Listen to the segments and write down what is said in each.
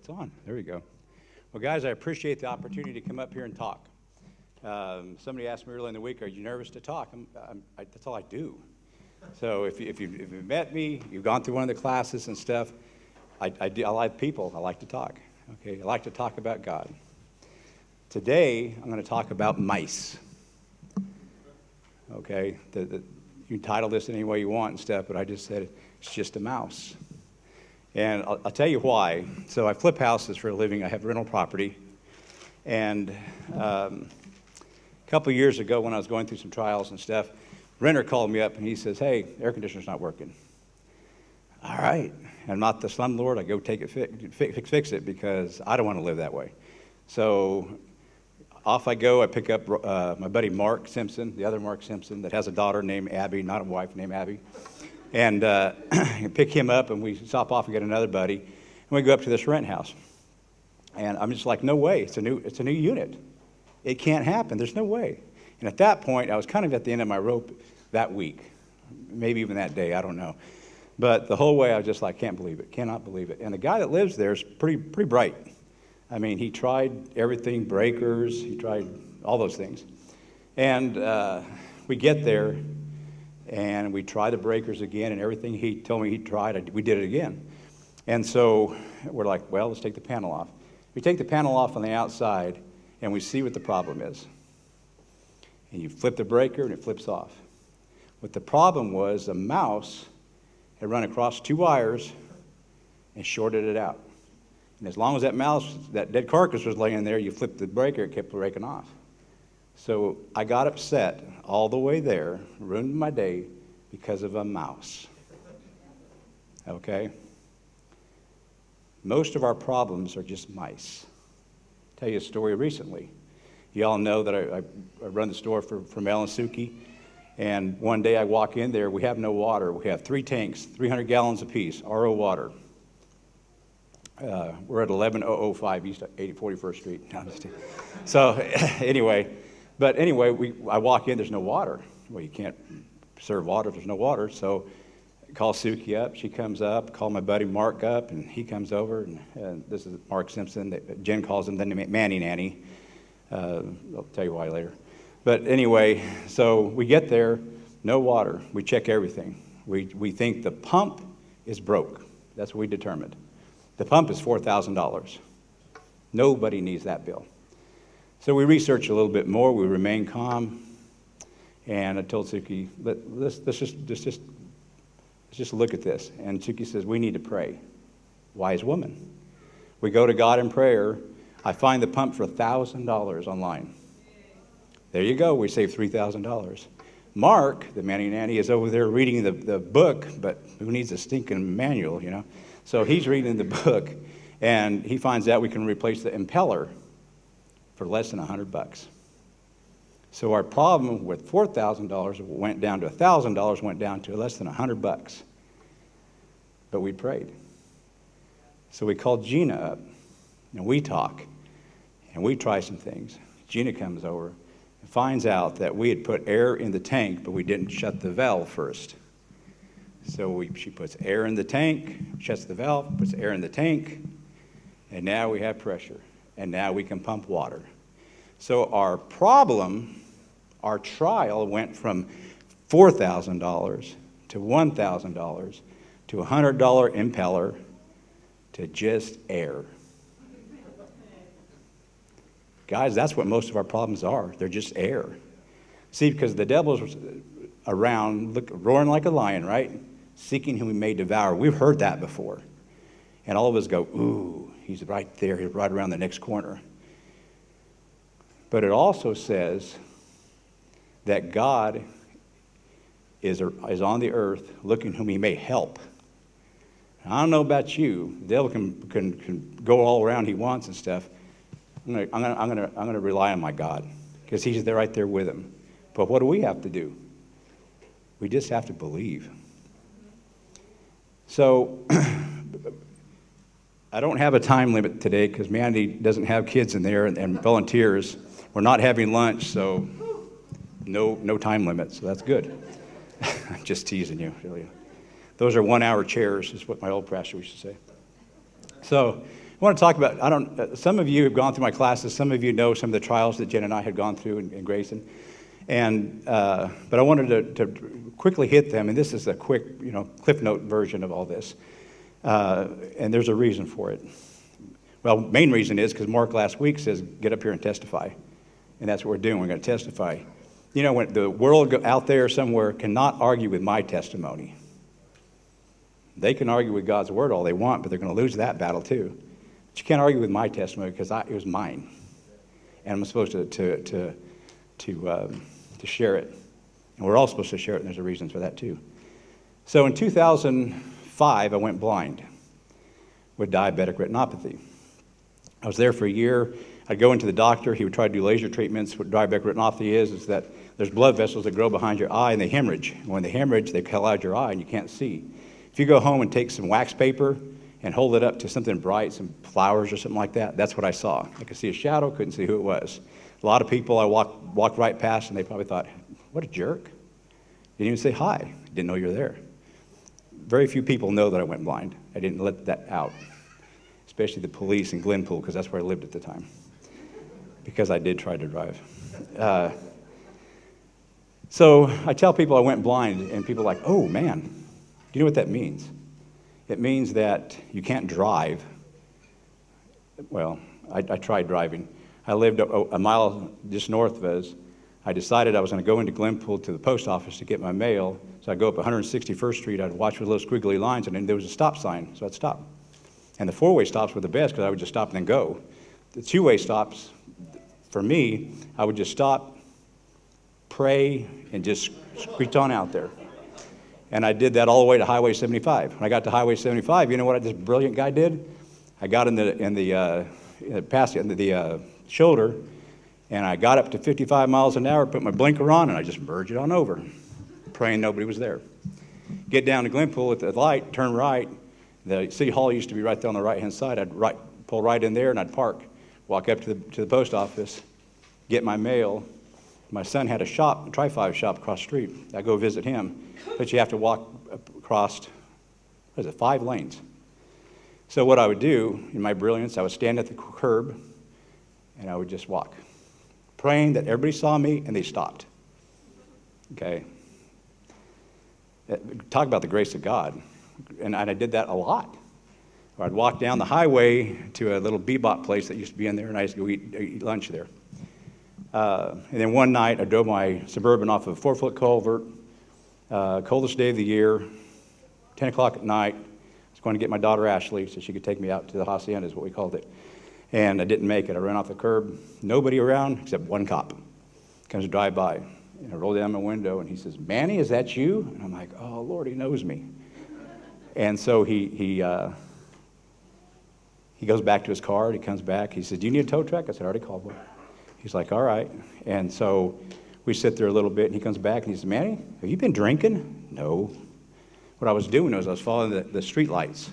It's on. There we go. Well, guys, I appreciate the opportunity to come up here and talk. Somebody asked me earlier in the week, are you nervous to talk? That's all I do. So if you've met me, you've gone through one of the classes and stuff, I like people. I like to talk. Okay, I like to talk about God. Today, I'm going to talk about mice. Okay, you can title this any way you want and stuff, but I just said it's just a mouse. And I'll tell you why. So I flip houses for a living. I have rental property. And a couple of years ago when I was going through some trials and stuff, renter called me up and he says, hey, air conditioner's not working. All right. I'm not the slumlord. I go take it, fix it because I don't want to live that way. So off I go. I pick up my buddy Mark Simpson, the other Mark Simpson that has a daughter named Abby, not a wife named Abby. And pick him up, and we stop off and get another buddy, and we go up to this rent house. And I'm just like, no way, it's a new unit. It can't happen. There's no way. And at that point, I was kind of at the end of my rope that week, maybe even that day, I don't know. But the whole way, I was just like, can't believe it, cannot believe it. And the guy that lives there is pretty bright. I mean, he tried everything, breakers, he tried all those things. And we get there. And we try the breakers again, and everything he told me he tried, we did it again. And so we're like, well, let's take the panel off. We take the panel off on the outside, and we see what the problem is. And you flip the breaker, and it flips off. What the problem was, the mouse had run across two wires and shorted it out. And as long as that dead carcass was laying there, you flipped the breaker, it kept breaking off. So I got upset all the way there, ruined my day because of a mouse. Okay? Most of our problems are just mice. I'll tell you a story recently. You all know that I run the store for Mel and Suki, and one day I walk in there, we have no water. We have 3 tanks, 300 gallons apiece, RO water. We're at 11005 East 41st Street. No, I'm just kidding. So anyway, I walk in, there's no water. Well, you can't serve water if there's no water. So I call Suki up, she comes up, call my buddy Mark up, and he comes over, and this is Mark Simpson. Jen calls him the Manny Nanny. I'll tell you why later. But anyway, so we get there, no water. We check everything. We think the pump is broke. That's what we determined. The pump is $4,000. Nobody needs that bill. So we researched a little bit more. We remained calm, and I told Suki, let's just look at this. And Suki says, we need to pray. Wise woman. We go to God in prayer. I find the pump for $1,000 online. There you go. We saved $3,000. Mark, the Manny Nanny, is over there reading the book, but who needs a stinking manual, you know? So he's reading the book, and he finds out we can replace the impeller for less than $100. So our problem with $4,000 went down to $1,000, went down to less than $100. But we prayed. So we called Gina up, and we talk, and we try some things. Gina comes over and finds out that we had put air in the tank, but we didn't shut the valve first. So she puts air in the tank, shuts the valve, puts air in the tank, and now we have pressure. And now we can pump water. So our problem, our trial went from $4,000 to $1,000 to a $100 impeller to just air. Guys, that's what most of our problems are. They're just air. See, because the devil's around, roaring like a lion, right? Seeking whom he may devour. We've heard that before. And all of us go, ooh, he's right there. He's right around the next corner. But it also says that God is on the earth looking whom he may help. I don't know about you. The devil can go all around he wants and stuff. I'm gonna rely on my God because he's there right there with him. But what do we have to do? We just have to believe. So I don't have a time limit today because Manny doesn't have kids in there and volunteers. We're not having lunch, so no time limit, so that's good. I'm just teasing you, really. Those are 1-hour chairs, is what my old pastor used to say. So I want to talk about, some of you have gone through my classes, some of you know some of the trials that Jen and I had gone through in Grayson. But I wanted to quickly hit them, and this is a quick, Cliff Note version of all this. And there's a reason for it. Well, main reason is because Mark last week says, get up here and testify. And that's what we're doing. We're going to testify. When the world out there somewhere cannot argue with my testimony. They can argue with God's word all they want, but they're going to lose that battle too. But you can't argue with my testimony because it was mine. And I'm supposed to share it. And we're all supposed to share it, and there's a reason for that too. So in 2005, I went blind with diabetic retinopathy. I was there for a year. I'd go into the doctor. He would try to do laser treatments. What diabetic retinopathy is that there's blood vessels that grow behind your eye, and they hemorrhage. And when they hemorrhage, they cloud your eye, and you can't see. If you go home and take some wax paper and hold it up to something bright, some flowers or something like that, that's what I saw. I could see a shadow, couldn't see who it was. A lot of people I walked right past, and they probably thought, what a jerk. Didn't even say hi. Didn't know you were there. Very few people know that I went blind. I didn't let that out, especially the police in Glenpool, because that's where I lived at the time, because I did try to drive. So I tell people I went blind, and people are like, oh, man, do you know what that means? It means that you can't drive. Well, I tried driving. I lived a mile just north of us. I decided I was going to go into Glenpool to the post office to get my mail. So I'd go up 161st Street. I'd watch for those squiggly lines, and then there was a stop sign, so I'd stop. And the four-way stops were the best because I would just stop and then go. The two-way stops, for me, I would just stop, pray, and just squeaked on out there. And I did that all the way to Highway 75. When I got to Highway 75, you know what this brilliant guy did? I got in the shoulder, and I got up to 55 miles an hour, put my blinker on, and I just merged it on over, praying nobody was there. Get down to Glenpool at the light, turn right. The city hall used to be right there on the right-hand side. I'd pull right in there, and I'd park, walk up to the post office, get my mail. My son had a Tri-Five shop across the street. I go visit him, but you have to walk across, 5 lanes. So what I would do, in my brilliance, I would stand at the curb, and I would just walk, praying that everybody saw me, and they stopped. Okay? Talk about the grace of God. And I did that a lot. Or I'd walk down the highway to a little bebop place that used to be in there, and I used to go eat lunch there. And then one night, I drove my Suburban off of a 4-foot culvert, coldest day of the year, 10 o'clock at night. I was going to get my daughter Ashley so she could take me out to the hacienda, is what we called it. And I didn't make it. I ran off the curb, nobody around except one cop. Comes to drive by. And I roll down my window, and he says, Manny, is that you? And I'm like, oh, Lord, he knows me. And so he goes back to his car, and he comes back. He says, do you need a tow truck? I said, I already called one. He's like, all right. And so we sit there a little bit, and he comes back, and he says, Manny, have you been drinking? No. What I was doing was I was following the street lights.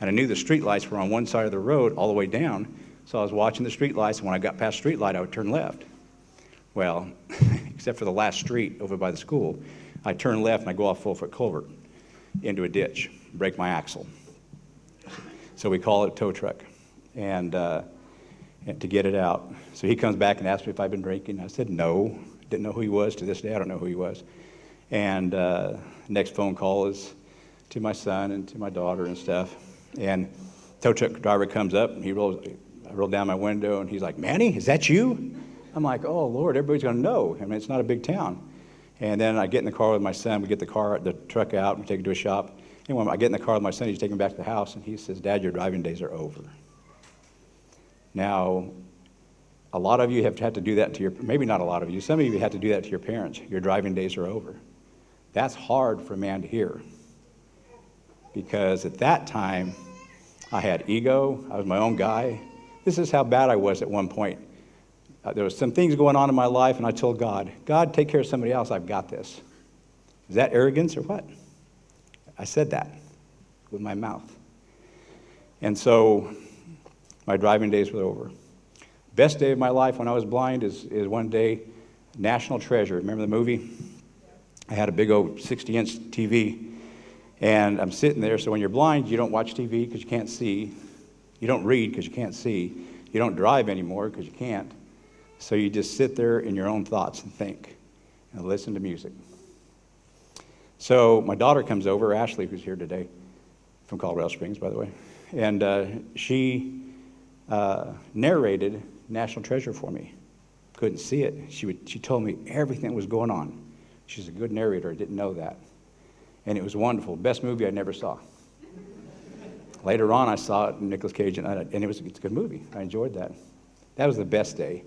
And I knew the street lights were on one side of the road all the way down. So I was watching the street lights, and when I got past street light, I would turn left. Well, except for the last street over by the school, I turn left, and I go off 4-foot culvert into a ditch, break my axle. So we call it a tow truck, and to get it out. So he comes back and asks me if I've been drinking. I said no. Didn't know who he was. To this day, I don't know who he was. And next phone call is to my son and to my daughter and stuff. And tow truck driver comes up, and I roll down my window, and he's like, Manny, is that you? I'm like, oh, Lord, everybody's going to know. I mean, it's not a big town. And then I get in the car with my son. We get the truck out, and we take it to a shop. And when I get in the car with my son, he's taking me back to the house, and he says, Dad, your driving days are over. Now, a lot of you have had to do that to maybe not a lot of you, some of you had to do that to your parents. Your driving days are over. That's hard for a man to hear. Because at that time, I had ego. I was my own guy. This is how bad I was at one point. There was some things going on in my life, and I told God, God, take care of somebody else. I've got this. Is that arrogance or what? I said that with my mouth. And so my driving days were over. Best day of my life when I was blind is one day, National Treasure. Remember the movie? I had a big old 60-inch TV, and I'm sitting there. So when you're blind, you don't watch TV because you can't see. You don't read because you can't see. You don't drive anymore because you can't. So you just sit there in your own thoughts and think and listen to music. So my daughter comes over, Ashley, who's here today, from Colorado Springs, by the way, and she narrated National Treasure for me. Couldn't see it. She told me everything that was going on. She's a good narrator. I didn't know that. And it was wonderful. Best movie I never saw. Later on, I saw it, Nicolas Cage, and it's a good movie. I enjoyed that. That was the best day.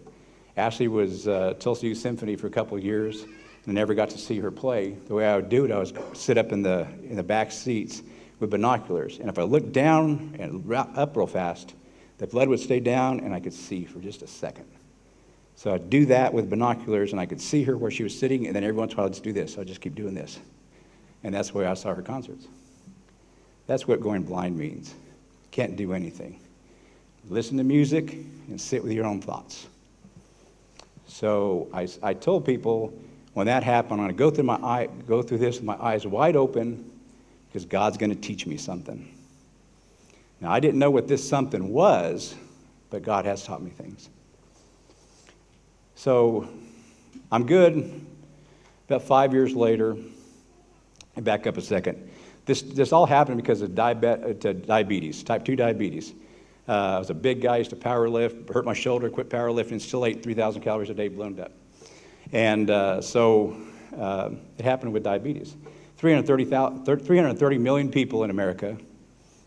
Ashley was Tulsa Youth Symphony for a couple of years, and I never got to see her play. The way I would do it, I would sit up in the back seats with binoculars, and if I looked down and up real fast, the blood would stay down, and I could see for just a second. So I'd do that with binoculars, and I could see her where she was sitting, and then every once in a while I'd just do this. I'd just keep doing this. And that's the way I saw her concerts. That's what going blind means. Can't do anything. Listen to music and sit with your own thoughts. So I told people when that happened, I'm going to go through this with my eyes wide open because God's going to teach me something. Now, I didn't know what this something was, but God has taught me things. So I'm good. About 5 years later, I back up a second. This all happened because of diabetes, type 2 diabetes. I was a big guy, used to power lift, hurt my shoulder, quit power lifting, still ate 3,000 calories a day, blown up. And so it happened with diabetes. 330 million people in America.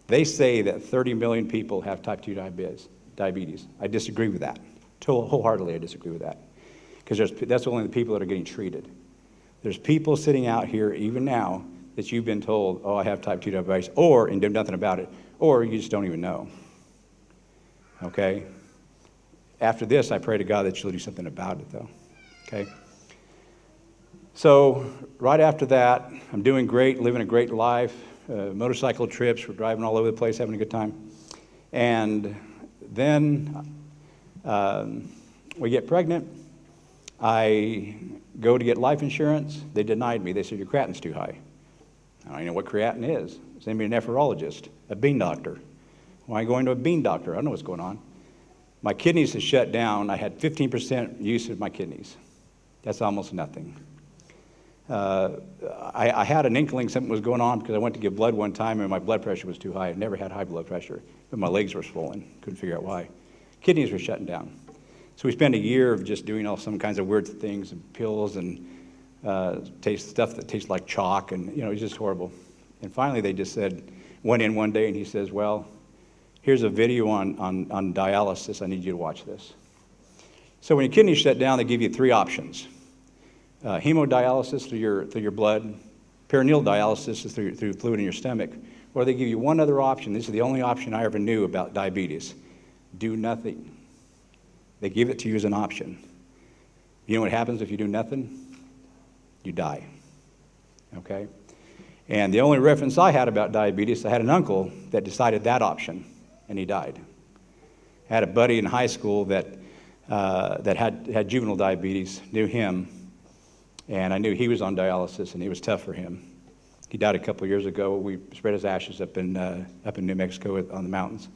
They say that 30 million people have type 2 diabetes. I disagree with that. Wholeheartedly, I disagree with that. Because that's only the people that are getting treated. There's people sitting out here, even now, that you've been told, oh, I have type 2 diabetes, and do nothing about it, or you just don't even know. Okay? After this, I pray to God that you'll do something about it, though. Okay? So, right after that, I'm doing great, living a great life, motorcycle trips, we're driving all over the place, having a good time. And then we get pregnant. I go to get life insurance. They denied me. They said, your creatine's too high. I don't even know what creatinine is. Send me a nephrologist, a bean doctor. Why am I going to a bean doctor? I don't know what's going on. My kidneys had shut down. I had 15% use of my kidneys. That's almost nothing. I had an inkling something was going on because I went to give blood one time and my blood pressure was too high. I never had high blood pressure, but my legs were swollen. Couldn't figure out why. Kidneys were shutting down. So we spent a year of just doing all some kinds of weird things and pills and stuff that tastes like chalk, and it was just horrible. And finally they just went in one day and he says, well, here's a video on dialysis. I need you to watch this. So when your kidneys shut down, they give you three options. Hemodialysis through your blood, peritoneal dialysis is through fluid in your stomach, or they give you one other option. This is the only option I ever knew about diabetes. Do nothing. They give it to you as an option. You know what happens if you do nothing? You die. Okay? And the only reference I had about diabetes, I had an uncle that decided that option, and he died. I had a buddy in high school that had juvenile diabetes, knew him, and I knew he was on dialysis, and it was tough for him. He died a couple of years ago. We spread his ashes up in New Mexico on the mountains.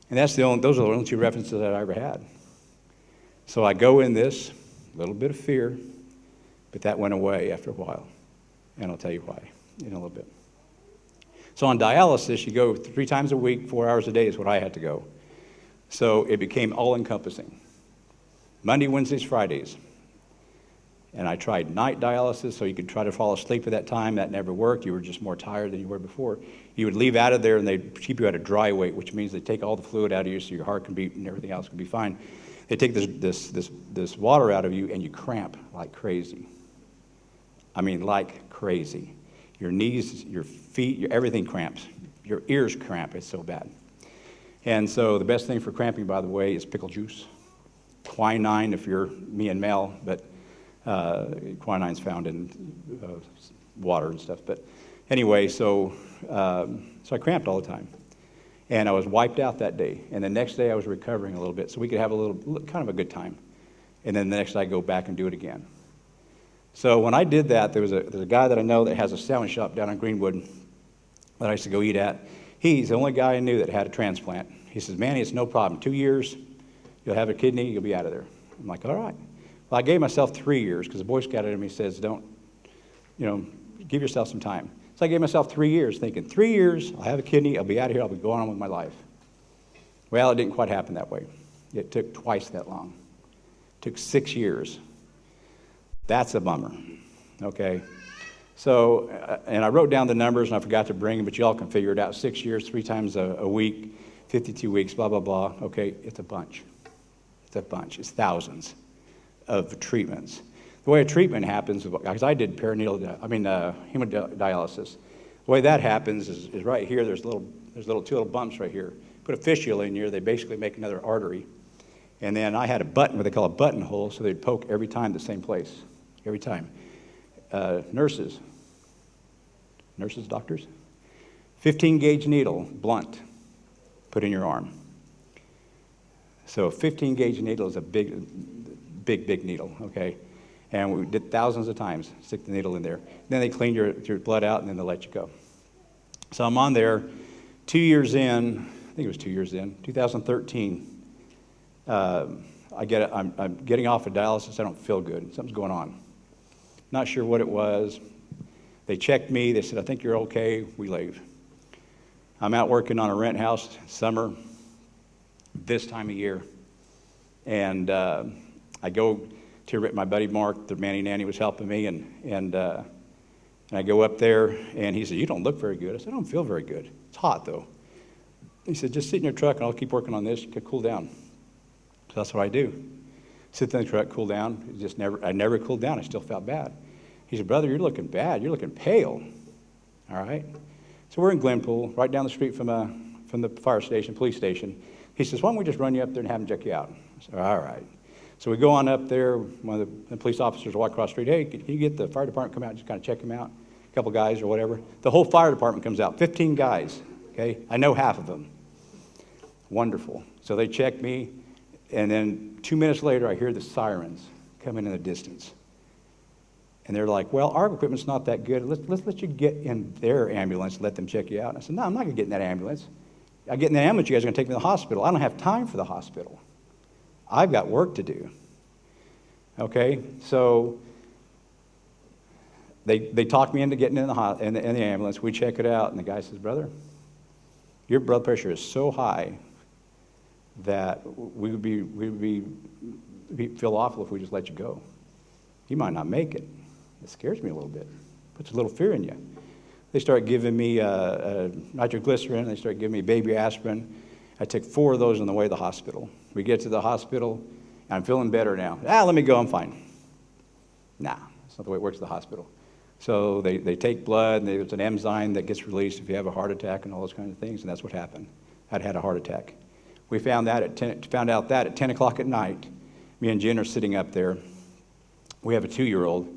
And those are the only two references that I ever had. So I go in this, a little bit of fear, but that went away after a while. And I'll tell you why in a little bit. So on dialysis, you go 3 times a week, 4 hours a day is what I had to go. So it became all-encompassing. Monday, Wednesdays, Fridays. And I tried night dialysis, so you could try to fall asleep at that time. That never worked. You were just more tired than you were before. You would leave out of there, and they'd keep you at a dry weight, which means they take all the fluid out of you so your heart can beat and everything else can be fine. They take this water out of you, and you cramp like crazy. I mean, like crazy. Your knees, your feet, everything cramps. Your ears cramp. It's so bad. And so the best thing for cramping, by the way, is pickle juice. Quinine, if you're me and Mel, but quinine's found in water and stuff. But anyway, so I cramped all the time. And I was wiped out that day. And the next day I was recovering a little bit, so we could have kind of a good time. And then the next day I go back and do it again. So when I did that, there's a guy that I know that has a sandwich shop down on Greenwood that I used to go eat at. He's the only guy I knew that had a transplant. He says, Manny, it's no problem. 2 years, you'll have a kidney, you'll be out of there. I'm like, all right. Well, I gave myself 3 years because the Boy Scout in me says, don't, give yourself some time. So I gave myself 3 years, thinking 3 years, I'll have a kidney, I'll be out of here, I'll be going on with my life. Well, it didn't quite happen that way. It took twice that long. It took 6 years. That's a bummer, okay? So, and I wrote down the numbers, and I forgot to bring them, but you all can figure it out. 6 years, 3 times a week, 52 weeks, blah, blah, blah. Okay, it's a bunch. It's a bunch. It's thousands of treatments. The way a treatment happens, because I did hemodialysis. The way that happens is right here. There's two little bumps right here. Put a fistula in here. They basically make another artery. And then I had a button, what they call a buttonhole, so they'd poke every time the same place. Every time. Nurses, doctors, 15-gauge needle, blunt, put in your arm. So a 15-gauge needle is a big needle, okay? And we did thousands of times, stick the needle in there. Then they clean your blood out, and then they'll let you go. So I'm on there 2 years in, I think it was 2 years in, 2013. I'm getting off of dialysis. I don't feel good. Something's going on. Not sure what it was. They checked me. They said, I think you're okay. We leave. I'm out working on a rent house, summer, this time of year. And I go to my buddy Mark, the Manny nanny was helping me, and I go up there, and he said, you don't look very good. I said, I don't feel very good. It's hot, though. He said, just sit in your truck, and I'll keep working on this. You can cool down. So that's what I do. Sit in the truck, cool down. I never cooled down. I still felt bad. He said, brother, you're looking bad. You're looking pale. All right. So we're in Glenpool, right down the street from the fire station, police station. He says, why don't we just run you up there and have them check you out? I said, all right. So we go on up there. One of the police officers walk across the street. Hey, can you get the fire department to come out and just kind of check him out? A couple guys or whatever. The whole fire department comes out, 15 guys. Okay. I know half of them. Wonderful. So they check me. And then 2 minutes later, I hear the sirens coming in the distance. And they're like, well, our equipment's not that good. Let's let you get in their ambulance and let them check you out. And I said, no, I'm not going to get in that ambulance. I get in the ambulance, you guys are going to take me to the hospital. I don't have time for the hospital. I've got work to do. Okay? So they talk me into getting in the ambulance. We check it out, and the guy says, brother, your blood pressure is so high that we would feel awful if we just let you go. You might not make it. It scares me a little bit. Puts a little fear in you. They start giving me nitroglycerin. They start giving me baby aspirin. I took 4 of those on the way to the hospital. We get to the hospital, and I'm feeling better now. Let me go. I'm fine. Nah, that's not the way it works at the hospital. So they take blood, and there's an enzyme that gets released if you have a heart attack and all those kinds of things, and that's what happened. I'd had a heart attack. We found out that at 10 o'clock at night. Me and Jen are sitting up there. We have a 2-year-old,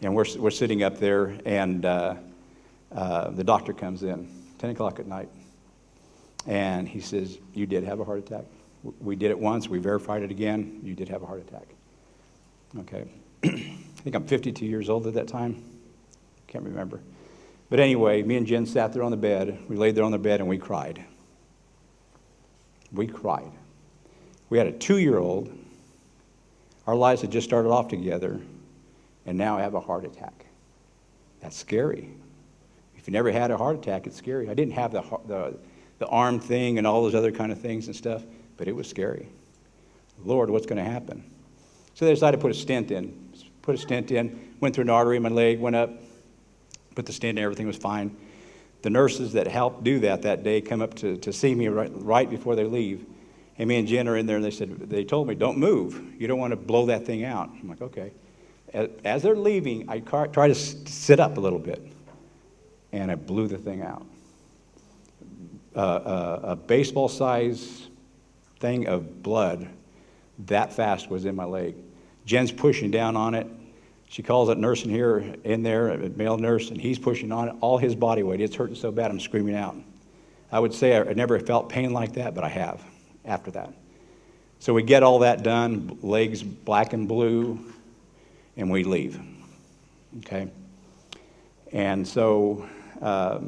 and we're sitting up there, and the doctor comes in, 10 o'clock at night, and he says, you did have a heart attack. We did it once. We verified it again. You did have a heart attack. Okay. I think I'm 52 years old at that time. Can't remember. But anyway, me and Jen sat there on the bed. We laid there on the bed, and we cried. We cried. We had a 2-year-old. Our lives had just started off together, and now I have a heart attack. That's scary. If you never had a heart attack, it's scary. I didn't have the arm thing and all those other kind of things and stuff, but it was scary. Lord, what's going to happen? So they decided to put a stent in. Went through an artery in my leg, went up, put the stent in, everything was fine. The nurses that helped do that day come up to see me right before they leave. And me and Jen are in there, and they told me, don't move. You don't want to blow that thing out. I'm like, okay. As they're leaving, I try to sit up a little bit, and I blew the thing out. A baseball-size thing of blood that fast was in my leg. Jen's pushing down on it. She calls that nurse in there, a male nurse, and he's pushing on it, all his body weight. It's hurting so bad, I'm screaming out. I would say I never felt pain like that, but I have after that. So we get all that done, legs black and blue, and we leave. Okay? And so I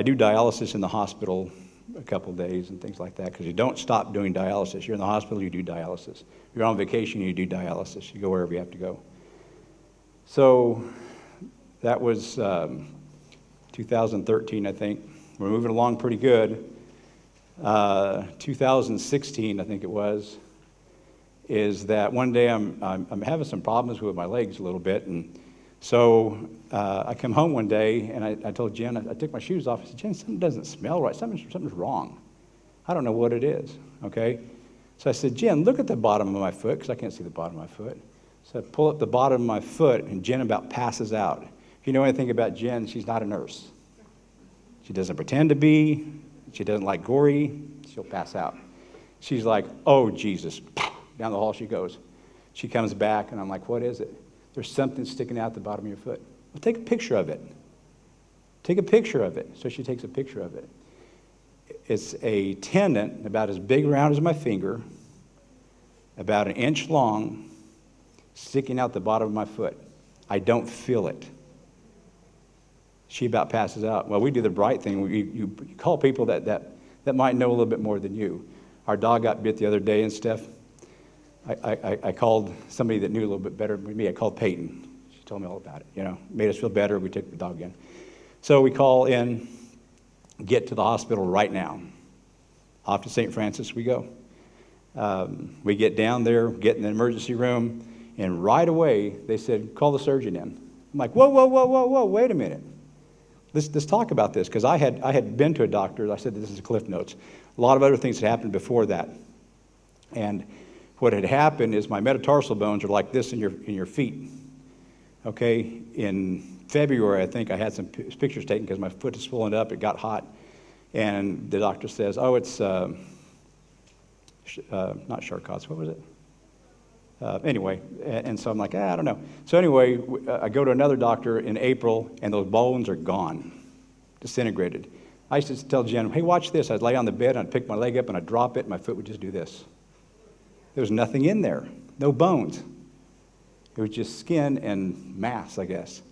do dialysis in the hospital a couple of days and things like that, because you don't stop doing dialysis. You're in the hospital, you do dialysis. You're on vacation, you do dialysis. You go wherever you have to go. So that was 2013, I think. We're moving along pretty good. 2016, I think it was, is that one day I'm having some problems with my legs a little bit, and so I come home one day, and I told Jen, I took my shoes off. I said, Jen, something doesn't smell right. Something's wrong. I don't know what it is, okay? So I said, Jen, look at the bottom of my foot, because I can't see the bottom of my foot. So I pull up the bottom of my foot, and Jen about passes out. If you know anything about Jen, she's not a nurse. She doesn't pretend to be. She doesn't like gory. She'll pass out. She's like, oh, Jesus. Down the hall she goes. She comes back, and I'm like, what is it? There's something sticking out the bottom of your foot. Well, take a picture of it. Take a picture of it. So she takes a picture of it. It's a tendon about as big around as my finger, about 1 inch long, sticking out the bottom of my foot. I don't feel it. She about passes out. Well, we do the bright thing. You call people that might know a little bit more than you. Our dog got bit the other day and stuff. I called somebody that knew a little bit better than me. I called Peyton. She told me all about it. Made us feel better. We took the dog in. So we call in, get to the hospital right now. Off to St. Francis we go. We get down there, get in the emergency room, and right away they said, call the surgeon in. I'm like, whoa, wait a minute. Let's talk about this, because I had been to a doctor. I said this is Cliff Notes. A lot of other things had happened before that. And what had happened is my metatarsal bones are like this in your feet. Okay? In February, I think I had some pictures taken because my foot is swollen up. It got hot. And the doctor says, oh, it's not Charcot's. What was it? Anyway, and so I'm like, I don't know. So anyway, I go to another doctor in April, and those bones are gone, disintegrated. I used to tell Jen, hey, watch this. I'd lay on the bed, and I'd pick my leg up, and I'd drop it, and my foot would just do this. There was nothing in there, no bones. It was just skin and mass, I guess.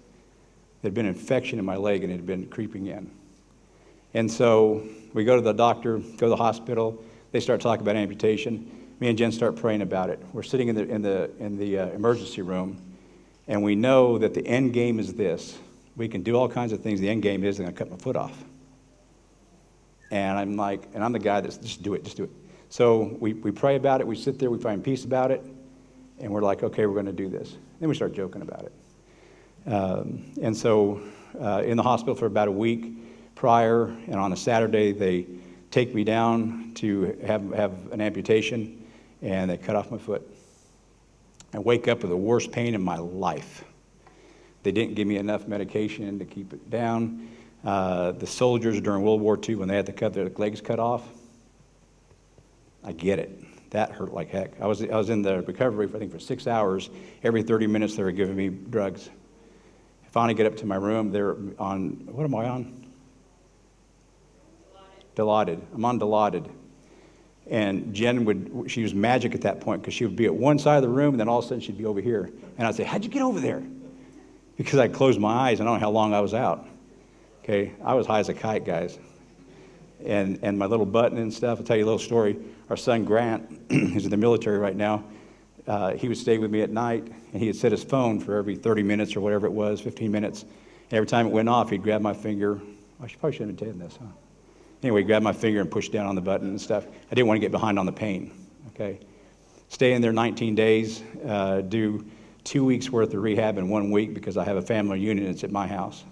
There'd been infection in my leg, and it had been creeping in. And so we go to the doctor, go to the hospital. They start talking about amputation. Me and Jen start praying about it. We're sitting in the emergency room, and we know that the end game is this. We can do all kinds of things. The end game is they're going to cut my foot off. And I'm like, and I'm the guy that's just do it. So we pray about it. We sit there. We find peace about it, and we're like, okay, we're going to do this. Then we start joking about it. And so in the hospital for about a week prior, and on a Saturday they take me down to have an amputation. And they cut off my foot. I wake up with the worst pain in my life. They didn't give me enough medication to keep it down. The soldiers during World War II, when they had to cut their legs cut off, I get it. That hurt like heck. I was in the recovery, for 6 hours. Every 30 minutes they were giving me drugs. I finally get up to my room. They're on, what am I on? Dilaudid. I'm on Dilaudid. And Jen she was magic at that point, because she would be at one side of the room, and then all of a sudden she'd be over here. And I'd say, how'd you get over there? Because I closed my eyes, and I don't know how long I was out. Okay, I was high as a kite, guys. And my little button and stuff, I'll tell you a little story. Our son Grant, who's in the military right now, he would stay with me at night, and he would set his phone for every 30 minutes or whatever it was, 15 minutes. And every time it went off, he'd grab my finger. I probably shouldn't have been telling this, huh? Anyway, grab my finger and push down on the button and stuff. I didn't want to get behind on the pain, okay? Stay in there 19 days, do 2 weeks worth of rehab in 1 week, because I have a family reunion. It's at my house.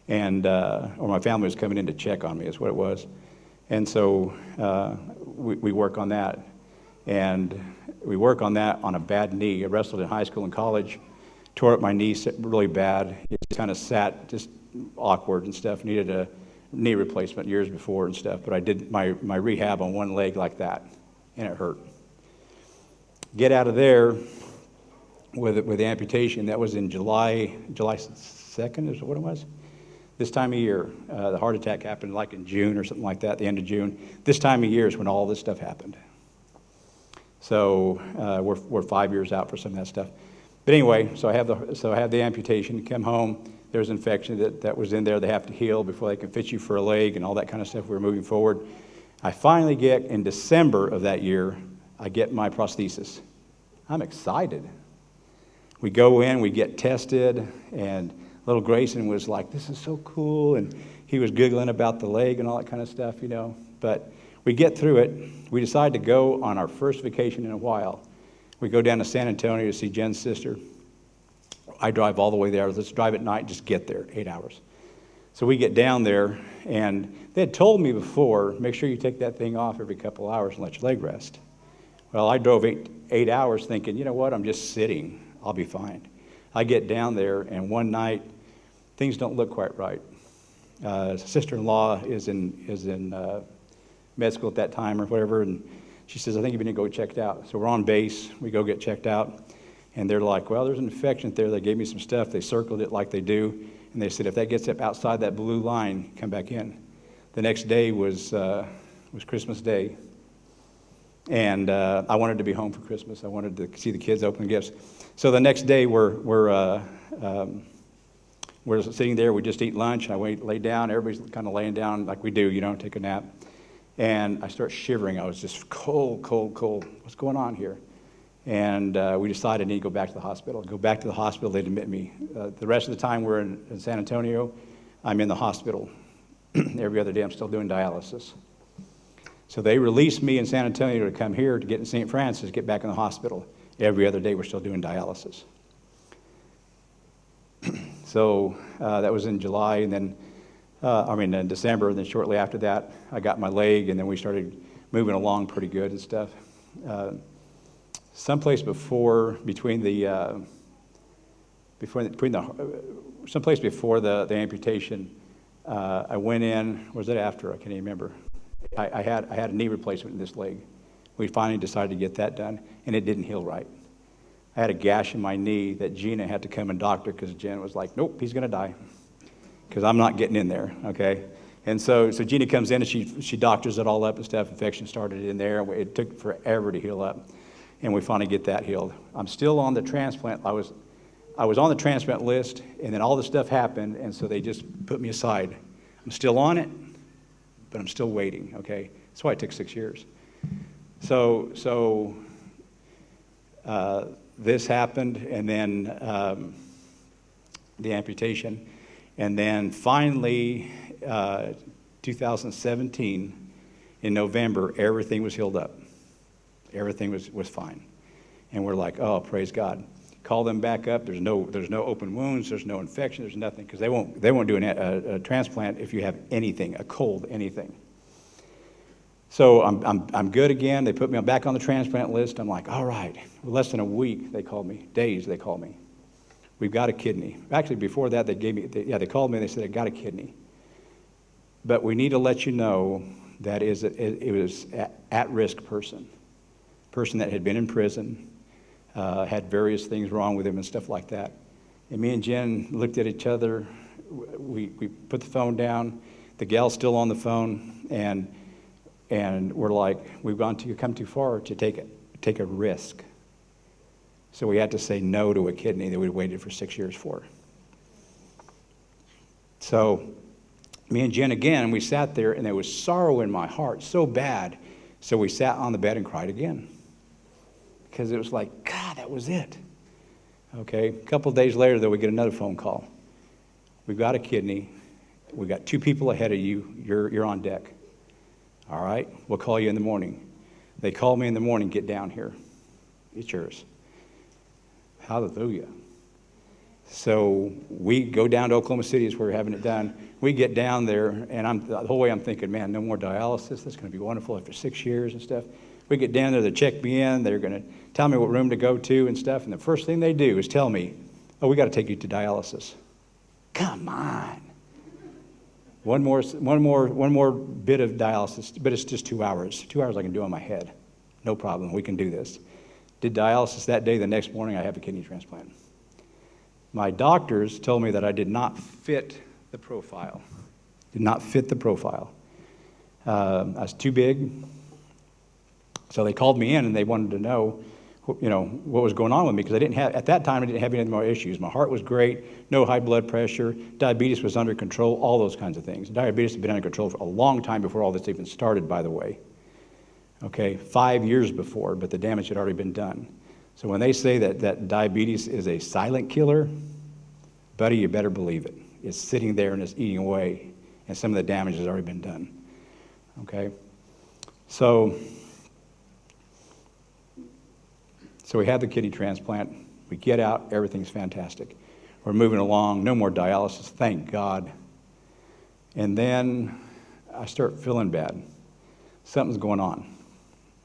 And, or my family was coming in to check on me is what it was. And so we work on that. And we work on that on a bad knee. I wrestled in high school and college, tore up my knee really bad. It kind of sat just awkward and stuff, needed a knee replacement years before and stuff, but I did my rehab on one leg like that, and it hurt. Get out of there with the amputation. That was in July 2nd is what it was. This time of year, the heart attack happened like in June or something like that, the end of June. This time of year is when all this stuff happened. So we're 5 years out for some of that stuff. But anyway, so I have the amputation, come home. there's infection that was in there. They have to heal before they can fit you for a leg and all that kind of stuff. We're moving forward. I finally get, in December of that year, I get my prosthesis. I'm excited. We go in, we get tested, and little Grayson was like, this is so cool, and he was giggling about the leg and all that kind of stuff, you know. But we get through it. We decide to go on our first vacation in a while. We go down to San Antonio to see Jen's sister. I drive all the way there. Let's drive at night, just get there, 8 hours. So we get down there, and they had told me before, make sure you take that thing off every couple of hours and let your leg rest. Well, I drove eight hours thinking, you know what, I'm just sitting. I'll be fine. I get down there, and one night, things don't look quite right. Sister-in-law is in med school at that time or whatever, and she says, I think you need to go checked out. So we're on base. We go get checked out, and they're like, well, there's an infection there. They gave me some stuff. They circled it like they do, and they said, if that gets up outside that blue line, come back in. The next day was Christmas Day, and I wanted to be home for Christmas. I wanted to see the kids open gifts. So the next day, we're sitting there. We just eat lunch. I lay down. Everybody's kind of laying down like we do, you know, take a nap. And I start shivering. I was just cold. What's going on here? And we decided I need to go back to the hospital. Go back to the hospital. They'd admit me. The rest of the time we're in San Antonio, I'm in the hospital. Every other day I'm still doing dialysis. So they released me in San Antonio to come here to get in St. Francis, get back in the hospital. Every other day we're still doing dialysis. So that was in July, and then, in December, and then shortly after that, I got my leg, and then we started moving along pretty good and stuff. Someplace before the amputation, I went in. Was it after? I can't even remember. I had a knee replacement in this leg. We finally decided to get that done, and it didn't heal right. I had a gash in my knee that Gina had to come and doctor because Jen was like, nope, he's going to die because I'm not getting in there, okay? And so Gina comes in and she doctors it all up and stuff. Infection started in there. It took forever to heal up, and we finally get that healed. I'm still on the transplant. I was on the transplant list, and then all this stuff happened, and so they just put me aside. I'm still on it, but I'm still waiting, okay? That's why it took 6 years. So this happened, and then the amputation, and then finally 2017 in November, everything was healed up. Everything was fine, and we're like, oh, praise God. Call them back up. There's no open wounds. There's no infection. There's nothing, because they won't do a transplant if you have anything, a cold, anything. So I'm good again. They put me back on the transplant list. I'm like, all right. Less than a week, they called me. Days, they called me. We've got a kidney. Actually, before that, they called me and they said, I got a kidney. But we need to let you know that it was at-risk person that had been in prison, had various things wrong with him and stuff like that. And me and Jen looked at each other. We put the phone down. The gal's still on the phone, and we're like, we've come too far to take a risk. So we had to say no to a kidney that we'd waited for 6 years for. So me and Jen again, we sat there, and there was sorrow in my heart so bad. So we sat on the bed and cried again, because it was like, God, that was it. Okay, a couple of days later, though, we get another phone call. We've got a kidney. We've got 2 people ahead of you. You're on deck. All right, we'll call you in the morning. They call me in the morning, get down here. It's yours. Hallelujah. So we go down to Oklahoma City as we're having it done. We get down there, and the whole way I'm thinking, man, no more dialysis. That's going to be wonderful after 6 years and stuff. We get down there, they check me in. They're going to tell me what room to go to and stuff. And the first thing they do is tell me, oh, we got to take you to dialysis. Come on. One more bit of dialysis, but it's just 2 hours. 2 hours I can do on my head. No problem. We can do this. Did dialysis that day. The next morning, I have a kidney transplant. My doctors told me that I did not fit the profile. I was too big. So they called me in, and they wanted to know what was going on with me, because at that time I didn't have any more issues. My heart was great, no high blood pressure, diabetes was under control, all those kinds of things. Diabetes had been under control for a long time before all this even started, by the way. Okay, 5 years before, but the damage had already been done. So when they say that diabetes is a silent killer, buddy, you better believe it. It's sitting there and it's eating away, and some of the damage has already been done. Okay, so we had the kidney transplant. We get out, everything's fantastic. We're moving along, no more dialysis, thank God. And then I start feeling bad. Something's going on,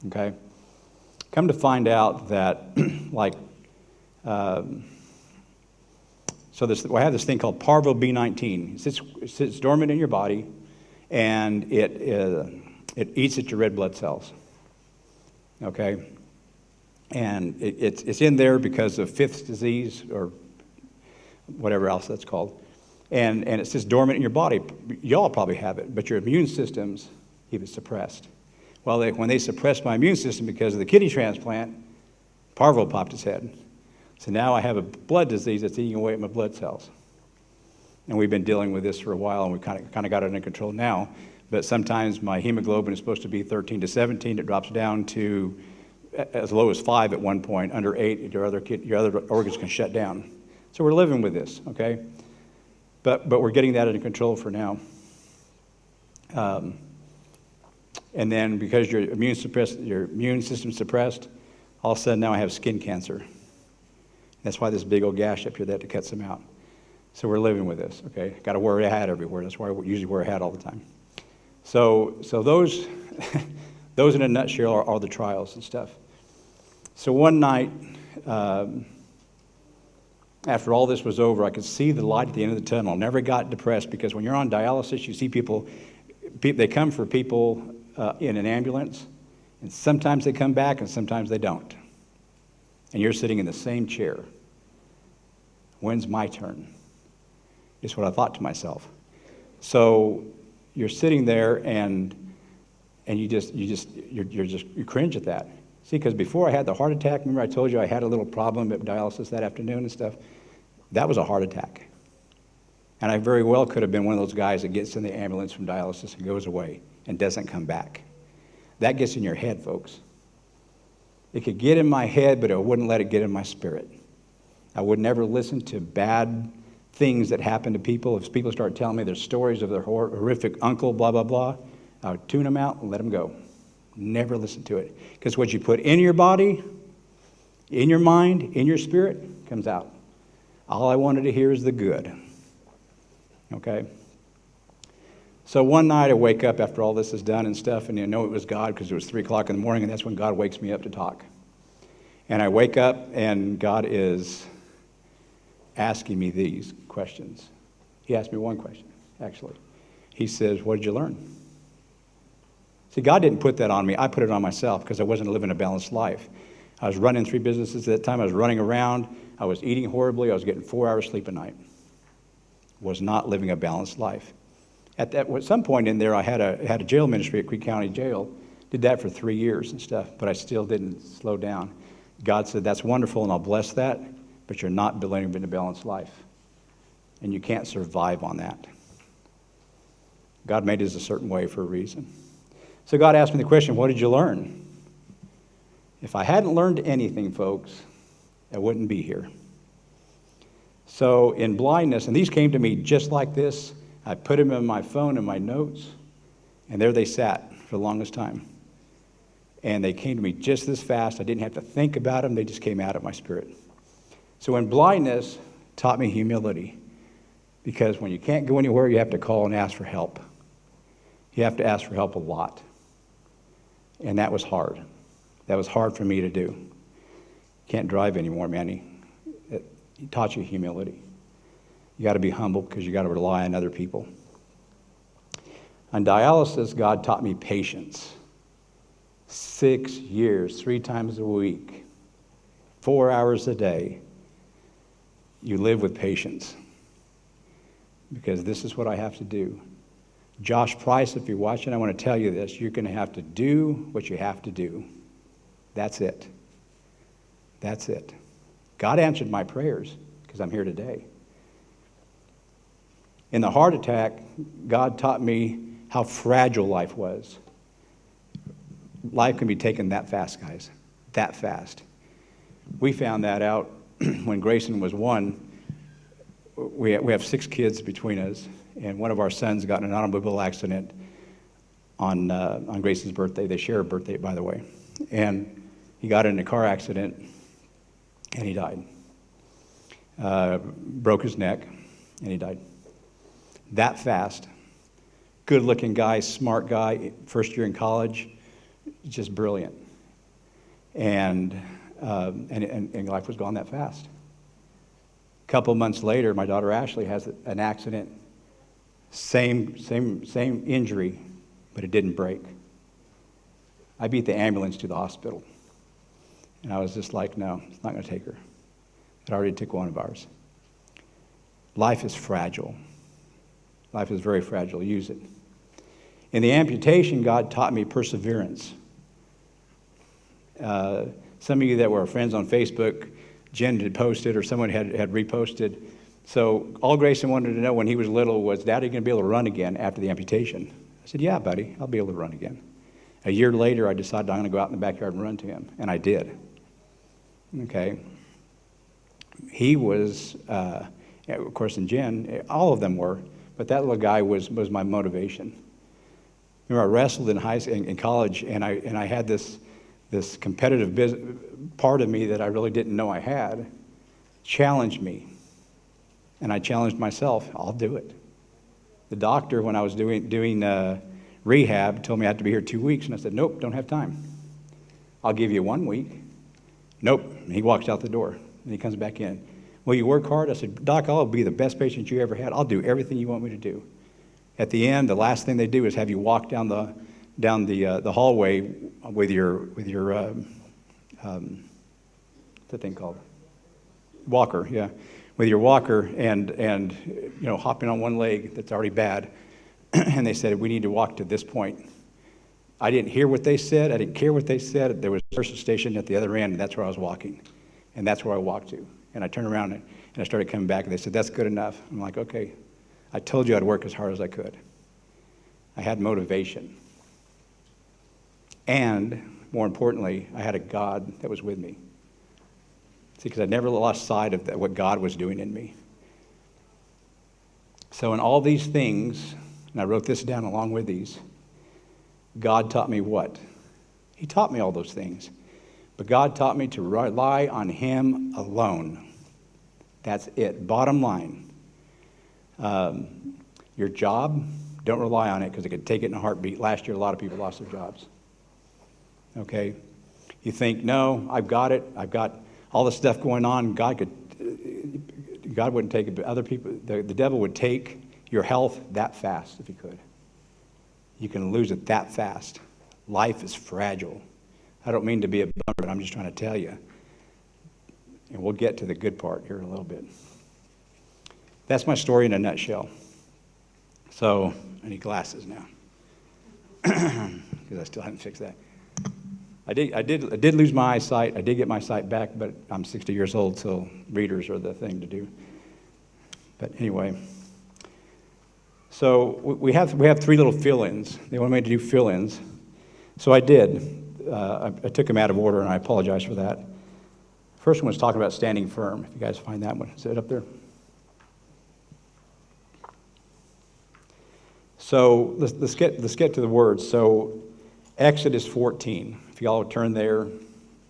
okay? Come to find out that, I have this thing called Parvo B19. It sits dormant in your body, and it eats at your red blood cells, okay? And it's in there because of Fifth's disease or whatever else that's called. And it sits dormant in your body. Y'all probably have it, but your immune systems keep it suppressed. Well, when they suppressed my immune system because of the kidney transplant, Parvo popped its head. So now I have a blood disease that's eating away at my blood cells. And we've been dealing with this for a while, and we kind of got it under control now. But sometimes my hemoglobin is supposed to be 13 to 17. It drops down to as low as 5 at one point. Under 8, your other organs can shut down. So we're living with this, okay? But we're getting that under control for now. And then because your immune system suppressed, all of a sudden now I have skin cancer. That's why this big old gash up here, they have to cut some out. So we're living with this, okay? Got to wear a hat everywhere. That's why I usually wear a hat all the time. So those in a nutshell are the trials and stuff. So one night, after all this was over, I could see the light at the end of the tunnel. I never got depressed, because when you're on dialysis, you see people they come for people in an ambulance, and sometimes they come back and sometimes they don't. And you're sitting in the same chair. When's my turn? Is what I thought to myself. So you're sitting there and you cringe at that. See, because before I had the heart attack, remember I told you I had a little problem at dialysis that afternoon and stuff? That was a heart attack. And I very well could have been one of those guys that gets in the ambulance from dialysis and goes away and doesn't come back. That gets in your head, folks. It could get in my head, but I wouldn't let it get in my spirit. I would never listen to bad things that happen to people. If people start telling me their stories of their horrific uncle, blah, blah, blah, I would tune them out and let them go. Never listen to it. Because what you put in your body, in your mind, in your spirit, comes out. All I wanted to hear is the good. Okay? So one night I wake up after all this is done and stuff, and I know it was God because it was 3 o'clock in the morning, and that's when God wakes me up to talk. And I wake up, and God is asking me these questions. He asked me one question, actually. He says, what did you learn? See, God didn't put that on me. I put it on myself because I wasn't living a balanced life. I was running 3 businesses at that time. I was running around. I was eating horribly. I was getting 4 hours sleep a night. Was not living a balanced life. At some point in there, I had a jail ministry at Creek County Jail. Did that for 3 years and stuff, but I still didn't slow down. God said, that's wonderful, and I'll bless that, but you're not living a balanced life. And you can't survive on that. God made us a certain way for a reason. So God asked me the question, what did you learn? If I hadn't learned anything, folks, I wouldn't be here. So in blindness, and these came to me just like this, I put them in my phone and my notes, and there they sat for the longest time. And they came to me just this fast. I didn't have to think about them. They just came out of my spirit. So in blindness, taught me humility. Because when you can't go anywhere, you have to call and ask for help. You have to ask for help a lot. And that was hard. That was hard for me to do. Can't drive anymore, Manny. He taught you humility. You got to be humble because you got to rely on other people. On dialysis, God taught me patience. 6 years, 3 times a week, 4 hours a day. You live with patience. Because this is what I have to do. Josh Price, if you're watching, I want to tell you this. You're going to have to do what you have to do. That's it. That's it. God answered my prayers because I'm here today. In the heart attack, God taught me how fragile life was. Life can be taken that fast, guys, that fast. We found that out when Grayson was 1. We have 6 kids between us, and one of our sons got in an automobile accident on Grayson's birthday. They share a birthday, by the way. And he got in a car accident, and he died. Broke his neck, and he died. That fast. Good-looking guy, smart guy, first year in college, just brilliant. And life was gone that fast. A couple months later, my daughter Ashley has an accident, same injury, but it didn't break. I beat the ambulance to the hospital. And I was just like, no, it's not going to take her. It already took one of ours. Life is fragile. Life is very fragile. Use it. In the amputation, God taught me perseverance. Some of you that were friends on Facebook, Jen had posted or someone had reposted. So all Grayson wanted to know when he was little was, Daddy going to be able to run again after the amputation? I said, yeah, buddy, I'll be able to run again. A year later, I decided I'm going to go out in the backyard and run to him, and I did. Okay. He was, of course, and Jen, all of them were, but that little guy was my motivation. Remember, I wrestled in college, and I had this competitive part of me that I really didn't know I had challenged me. And I challenged myself, I'll do it. The doctor, when I was doing rehab, told me I had to be here 2 weeks. And I said, nope, don't have time. I'll give you 1 week. Nope. And he walks out the door. And he comes back in. Will you work hard? I said, Doc, I'll be the best patient you ever had. I'll do everything you want me to do. At the end, the last thing they do is have you walk down the hallway with your what's that thing called? Walker, yeah. With your walker and hopping on one leg that's already bad. And they said, we need to walk to this point. I didn't hear what they said. I didn't care what they said. There was a nurse station at the other end, and that's where I was walking. And that's where I walked to. And I turned around and I started coming back, and they said, that's good enough. I'm like, okay. I told you I'd work as hard as I could. I had motivation. And, more importantly, I had a God that was with me. See, because I never lost sight of what God was doing in me. So in all these things, and I wrote this down along with these, God taught me what? He taught me all those things. But God taught me to rely on Him alone. That's it. Bottom line. Your job, don't rely on it because it could take it in a heartbeat. Last year, a lot of people lost their jobs. Okay? You think, no, I've got it. I've got all this stuff going on. God wouldn't take it, but other people, the devil would take your health that fast if he could. You can lose it that fast. Life is fragile. I don't mean to be a bummer, but I'm just trying to tell you. And we'll get to the good part here in a little bit. That's my story in a nutshell. So, I need glasses now. Because I still haven't fixed that. I did lose my eyesight. I did get my sight back, but I'm 60 years old, so readers are the thing to do. But anyway. So we have 3 little fill-ins. They wanted me to do fill-ins. So I did. I took them out of order, and I apologize for that. First one was talking about standing firm. If you guys find that one. Is it up there? So let's get to the words. So Exodus 14. If you all would turn there,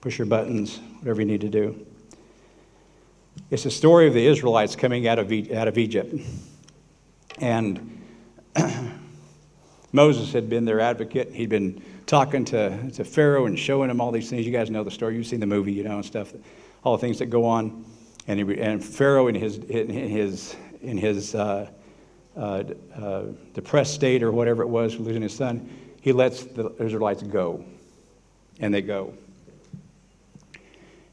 push your buttons, whatever you need to do. It's the story of the Israelites coming out of Egypt. And Moses had been their advocate. He'd been talking to Pharaoh and showing him all these things. You guys know the story. You've seen the movie, and stuff. All the things that go on. And Pharaoh, in his depressed state or whatever it was, losing his son, he lets the Israelites go, and they go.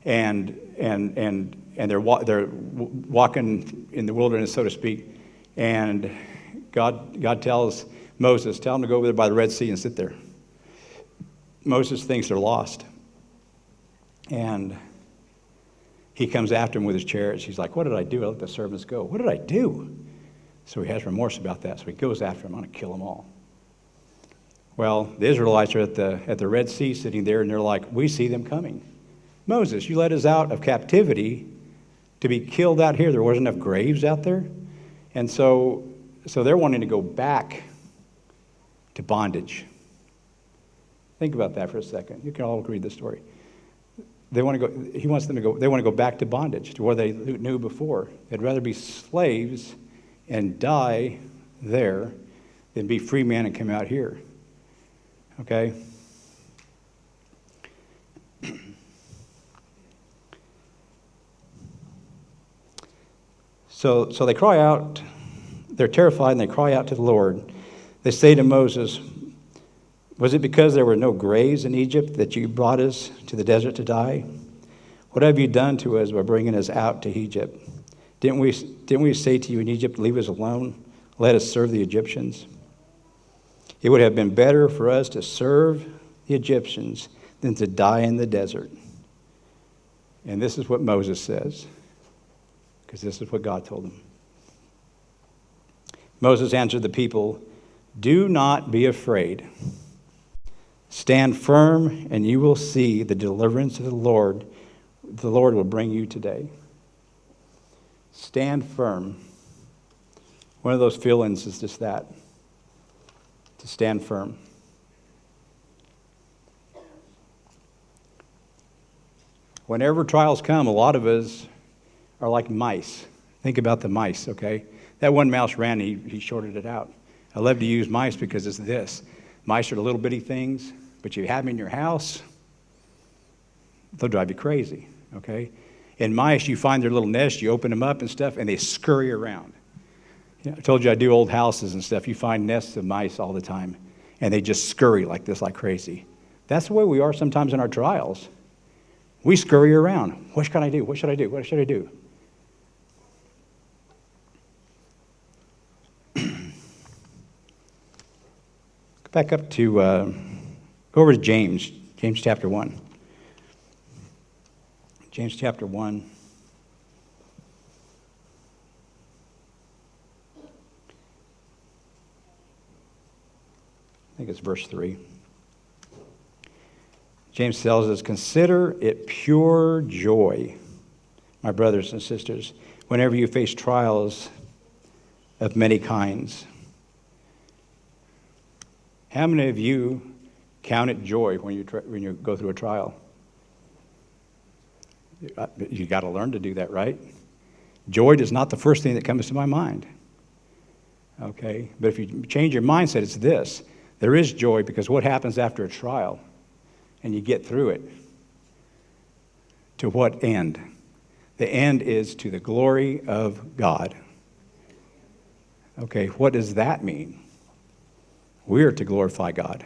And they're walking in the wilderness, so to speak. And God tells Moses, tell them to go over there by the Red Sea and sit there. Moses thinks they're lost. And He comes after him with his chariots. He's like, what did I do? I let the servants go. What did I do? So he has remorse about that. So he goes after him. I'm going to kill them all. Well, the Israelites are at the Red Sea sitting there, and they're like, we see them coming. Moses, you led us out of captivity to be killed out here. There wasn't enough graves out there. And so they're wanting to go back to bondage. Think about that for a second. You can all read the story. They want to go. He wants them to go. They want to go back to bondage, to where they knew before. They'd rather be slaves and die there than be free men and come out here. Okay. So they cry out. They're terrified, and they cry out to the Lord. They say to Moses, was it because there were no graves in Egypt that you brought us to the desert to die? What have you done to us by bringing us out to Egypt? Didn't we say to you in Egypt, leave us alone, let us serve the Egyptians? It would have been better for us to serve the Egyptians than to die in the desert. And this is what Moses says, because this is what God told him. Moses answered the people, do not be afraid. Stand firm, and you will see the deliverance of the Lord will bring you today. Stand firm. One of those feelings is just that, to stand firm. Whenever trials come, a lot of us are like mice. Think about the mice, okay? That one mouse ran, he shorted it out. I love to use mice because it's this. Mice are the little bitty things, but you have them in your house, they'll drive you crazy, okay? In mice, you find their little nest, you open them up and stuff, and they scurry around. I told you I do old houses and stuff. You find nests of mice all the time, and they just scurry like this, like crazy. That's the way we are sometimes in our trials. We scurry around. What can I do? What should I do? What should I do? Back up to, go over to James chapter 1. James chapter 1. I think it's verse 3. James tells us, consider it pure joy, my brothers and sisters, whenever you face trials of many kinds. How many of you count it joy when you go through a trial? You got to learn to do that, right? Joy is not the first thing that comes to my mind. Okay? But if you change your mindset, it's this. There is joy, because what happens after a trial and you get through it? To what end? The end is to the glory of God. Okay, what does that mean? We are to glorify God.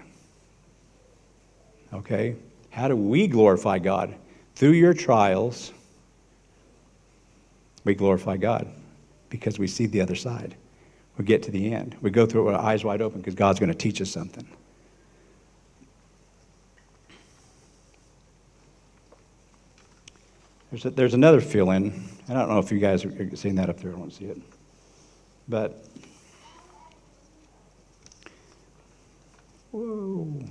Okay? How do we glorify God? Through your trials, we glorify God because we see the other side. We get to the end. We go through it with our eyes wide open because God's going to teach us something. There's another fill-in. I don't know if you guys are seeing that up there. I don't see it. But, whoa.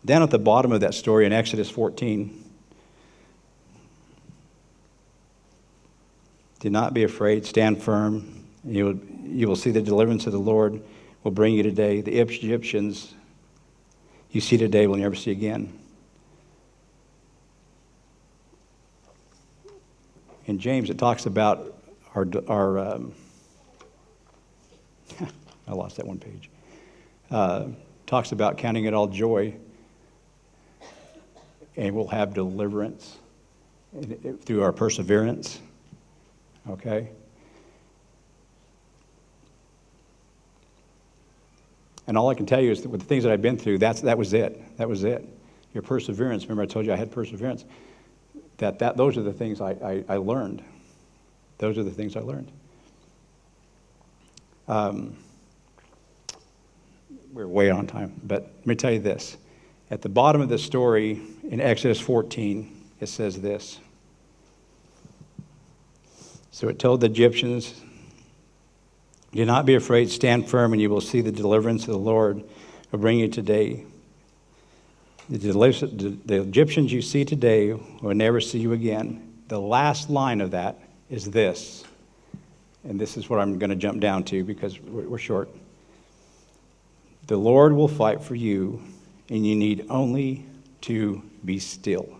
Down at the bottom of that story in Exodus 14, do not be afraid, stand firm. You will see the deliverance of the Lord will bring you today. The Egyptians you see today will never see again. In James, it talks about our I lost that one page. Talks about counting it all joy, and we'll have deliverance through our perseverance. Okay? And all I can tell you is that with the things that I've been through, that was it. That was it. Your perseverance. Remember I told you I had perseverance. Those are the things I learned. Those are the things I learned. we're way on time, but let me tell you this. At the bottom of the story in Exodus 14, it says this. So it told the Egyptians, do not be afraid, stand firm, and you will see the deliverance of the Lord will bring you today. The Egyptians you see today will never see you again. The last line of that is this. And this is what I'm going to jump down to because we're short. The Lord will fight for you, and you need only to be still.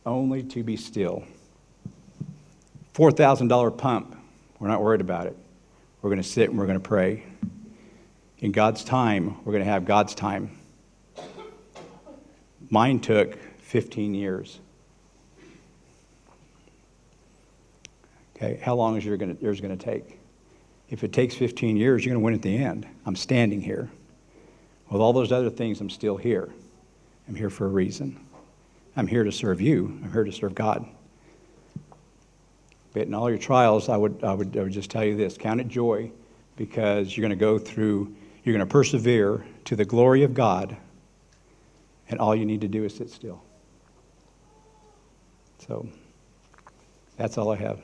Only to be still. $4,000 pump. We're not worried about it. We're going to sit and we're going to pray. In God's time, we're going to have God's time. Mine took 15 years. Okay, how long is yours going to take? If it takes 15 years, you're going to win at the end. I'm standing here. With all those other things, I'm still here. I'm here for a reason. I'm here to serve you. I'm here to serve God. But in all your trials, I would just tell you this. Count it joy because you're going to go through, you're going to persevere to the glory of God, and all you need to do is sit still. So that's all I have.